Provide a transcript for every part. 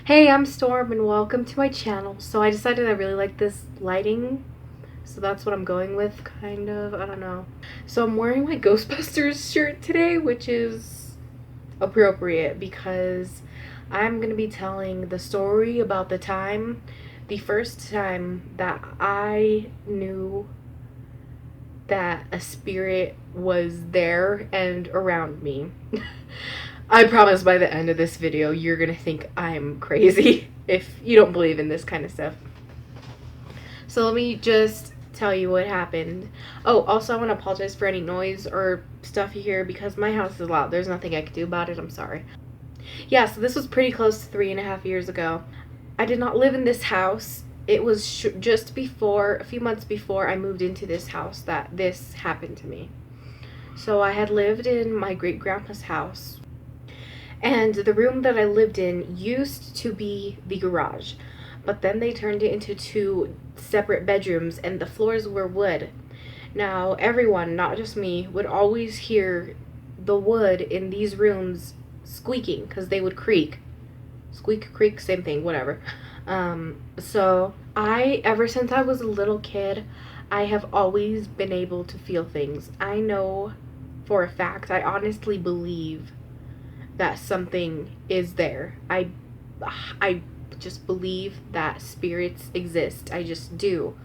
Hey, I'm Storm and welcome to my channel. So I decided I really like this lighting, so that's what I'm going with, kind of. I don't know. So I'm wearing my Ghostbusters shirt today, which is appropriate because I'm going to be telling the story about the first time that I knew that a spirit was there and around me. I promise by the end of this video, you're gonna think I'm crazy if you don't believe in this kind of stuff. So let me just tell you what happened. Oh, also I want to apologize for any noise or stuff you hear because my house is loud. There's nothing I can do about it. I'm sorry. Yeah, so this was pretty close to 3.5 years ago. I did not live in this house. It was just before, a few months before I moved into this house that this happened to me. So I had lived in my great-grandpa's house, and the room that I lived in used to be the garage, but then they turned it into two separate bedrooms and the floors were wood. Now, everyone, not just me, would always hear the wood in these rooms squeaking because they would creak. Squeak, creak, same thing, whatever. So ever since I was a little kid, I have always been able to feel things. I know for a fact, I honestly believe that something is there. I just believe that spirits exist. I just do.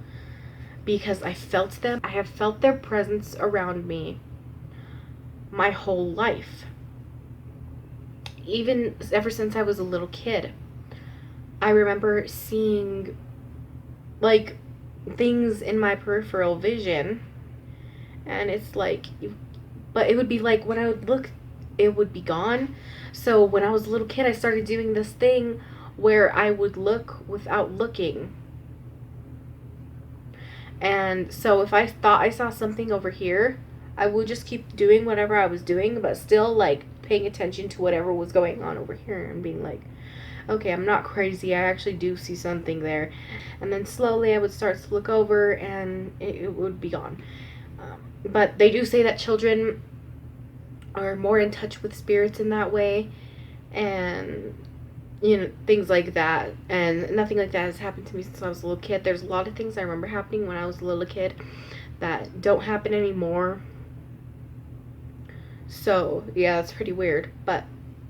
Because I felt them. I have felt their presence around me my whole life. Even ever since I was a little kid. I remember seeing like things in my peripheral vision, and it's like, but it would be like when I would look, it would be gone. So when I was a little kid, I started doing this thing where I would look without looking. And so if I thought I saw something over here, I would just keep doing whatever I was doing, but still like paying attention to whatever was going on over here and being like, okay, I'm not crazy. I actually do see something there. And then slowly I would start to look over and it would be gone. But they do say that children are more in touch with spirits in that way, and things like that. And nothing like that has happened to me since I was a little kid. There's a lot of things I remember happening when I was a little kid that don't happen anymore. So yeah, that's pretty weird. But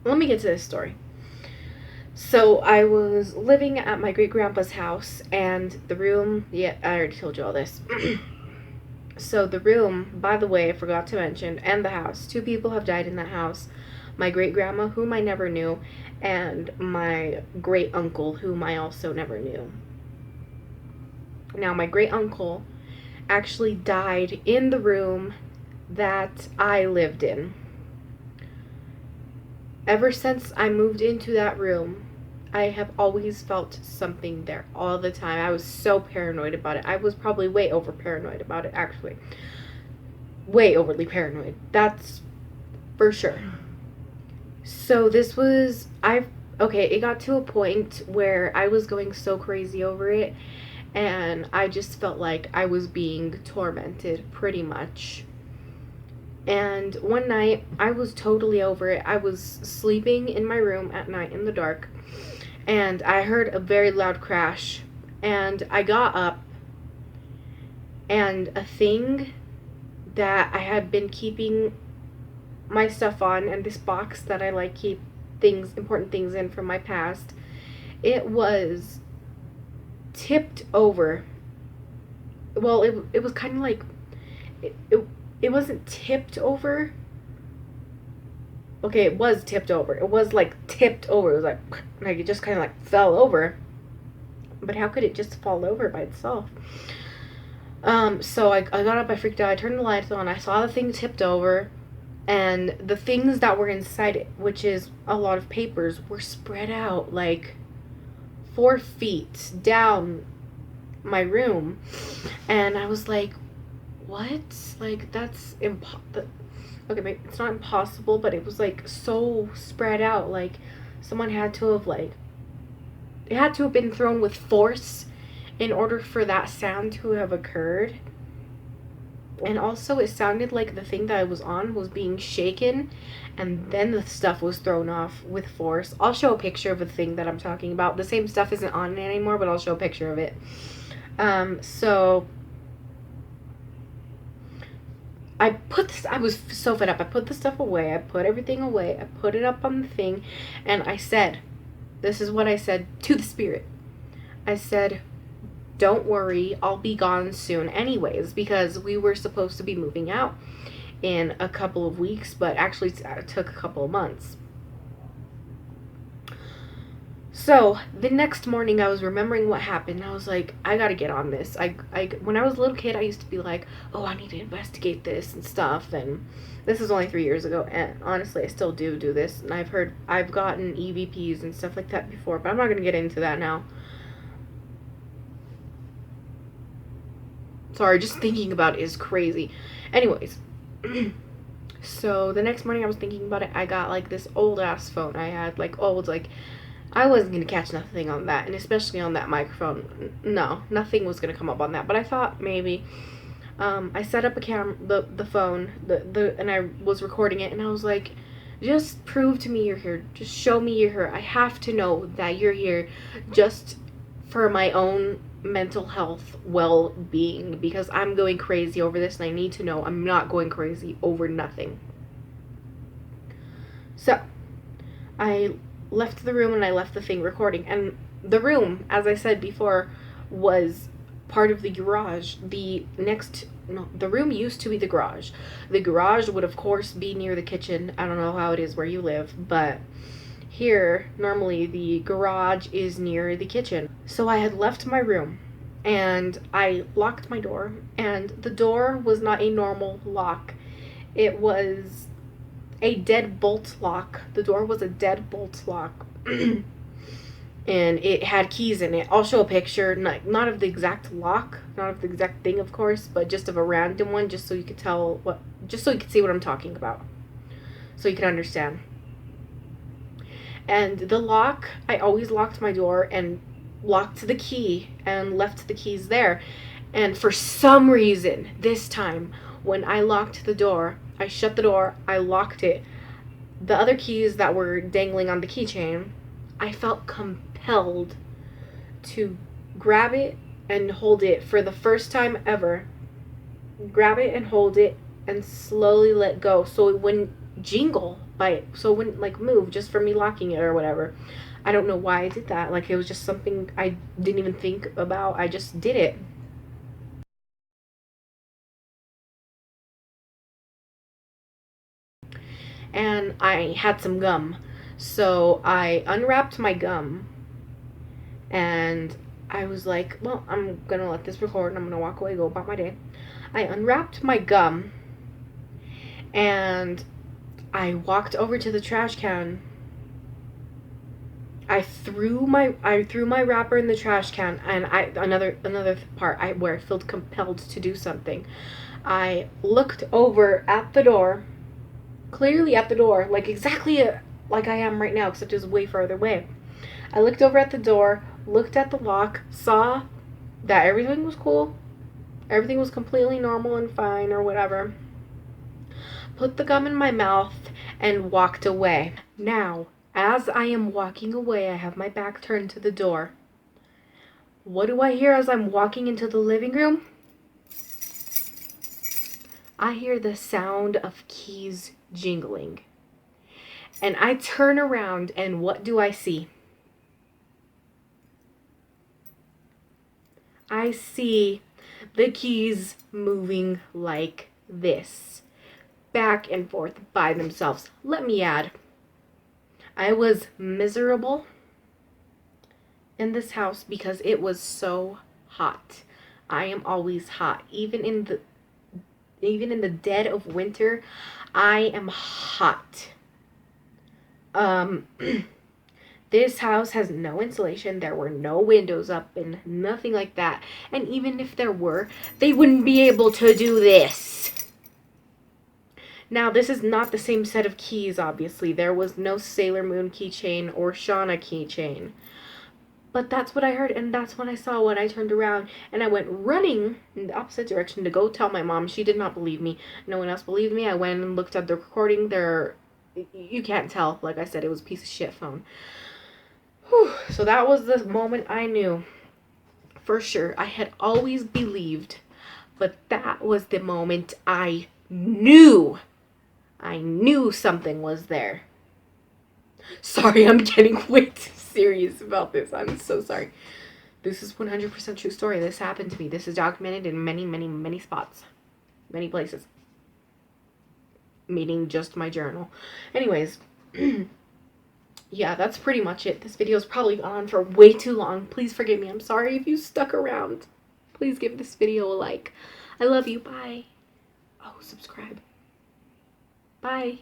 let me get to this story. So I was living at my great grandpa's house, and the room, yeah, I already told you all this. So the room, by the way, I forgot to mention, and the house, two people have died in that house. My great grandma, whom I never knew, and my great uncle, whom I also never knew. Now, my great uncle actually died in the room that I lived in. Ever since I moved into that room, I have always felt something there all the time. I was so paranoid about it. I was probably way over paranoid about it, actually. Way overly paranoid. That's for sure. So this was, okay, it got to a point where I was going so crazy over it, and I just felt like I was being tormented, pretty much. And one night, I was totally over it. I was sleeping in my room at night in the dark, and I heard a very loud crash, and I got up, and a thing that I had been keeping my stuff on, and this box that I like keep things, important things in from my past, it was tipped over. Well, it was kind of like, it wasn't tipped over. Okay, it was tipped over. It was like tipped over. It was like it just kind of like fell over. But how could it just fall over by itself? So I got up, I freaked out, I turned the lights on, I saw the thing tipped over, and the things that were inside it, which is a lot of papers, were spread out like 4 feet down my room. And I was like, what? Like, that's okay, maybe it's not impossible, but it was like so spread out. Like, someone had to have it had to have been thrown with force in order for that sound to have occurred. And also, it sounded like the thing that I was on was being shaken, and then the stuff was thrown off with force. I'll show a picture of the thing that I'm talking about. The same stuff isn't on it anymore, but I'll show a picture of it. So I was so fed up. I put the stuff away. I put everything away. I put it up on the thing, and I said, this is what I said to the spirit. I said, don't worry, I'll be gone soon anyways, because we were supposed to be moving out in a couple of weeks, but actually it took a couple of months. So the next morning I was remembering what happened. I was like, I gotta get on this. When I was a little kid, I used to be like, oh, I need to investigate this and stuff, and this is only 3 years ago, and honestly I still do this, and I've gotten EVPs and stuff like that before, but I'm not gonna get into that now. Sorry, just thinking about it is crazy. Anyways, so the next morning I was thinking about it. I got like this old ass phone. I had like old, like, I wasn't gonna catch nothing on that, and especially on that microphone. No, nothing was gonna come up on that. But I thought maybe. I set up the phone, and I was recording it, and I was like, just prove to me you're here. Just show me you're here. I have to know that you're here, just for my own mental health well-being, because I'm going crazy over this, and I need to know I'm not going crazy over nothing. So I left the room, and I left the thing recording, and the room, as I said before, was part of the garage. The room used to be the garage. The garage would of course be near the kitchen. I don't know how it is where you live, but here normally the garage is near the kitchen. So I had left my room, and I locked my door, and the door was not a normal lock. It was a deadbolt lock. The door was a deadbolt lock. And it had keys in it. I'll show a picture, not of the exact lock, not of the exact thing, of course, but just of a random one, just so you could just so you could see what I'm talking about, so you can understand. And the lock, I always locked my door and locked the key and left the keys there. And for some reason, this time, when I locked the door, I shut the door, I locked it, the other keys that were dangling on the keychain, I felt compelled to grab it and hold it for the first time ever. Grab it and hold it and slowly let go so it wouldn't jingle so it wouldn't like move just from me locking it or whatever. I don't know why I did that. Like, it was just something I didn't even think about. I just did it. And I had some gum. So I unwrapped my gum, and I was like, well, I'm gonna let this record and I'm gonna walk away, go about my day. I unwrapped my gum, and I walked over to the trash can. I threw my wrapper in the trash can, and another part where I felt compelled to do something. I looked over at the door, clearly at the door, like exactly like I am right now, except it was way further away. I looked over at the door, looked at the lock, saw that everything was cool. Everything was completely normal and fine or whatever. Put the gum in my mouth and walked away. Now, as I am walking away, I have my back turned to the door. What do I hear as I'm walking into the living room? I hear the sound of keys jingling. And I turn around, and what do I see? I see the keys moving like this, back and forth by themselves. Let me add, I was miserable in this house because it was so hot. I am always hot. Even in the dead of winter, I am hot. This house has no insulation. There were no windows up and nothing like that. And even if there were, they wouldn't be able to do this. Now, this is not the same set of keys, obviously. There was no Sailor Moon keychain or Shauna keychain. But that's what I heard, and that's when I saw when I turned around, and I went running in the opposite direction to go tell my mom. She did not believe me. No one else believed me. I went and looked at the recording. You can't tell. Like I said, it was a piece of shit phone. Whew. So that was the moment I knew for sure. I had always believed, but that was the moment I knew. I knew something was there. Sorry, I'm getting way too serious about this. I'm so sorry. This is 100% true story. This happened to me. This is documented in many, many, many spots. Many places. Meaning just my journal. Anyways. Yeah, that's pretty much it. This video's probably gone on for way too long. Please forgive me. I'm sorry if you stuck around. Please give this video a like. I love you. Bye. Oh, subscribe. Bye.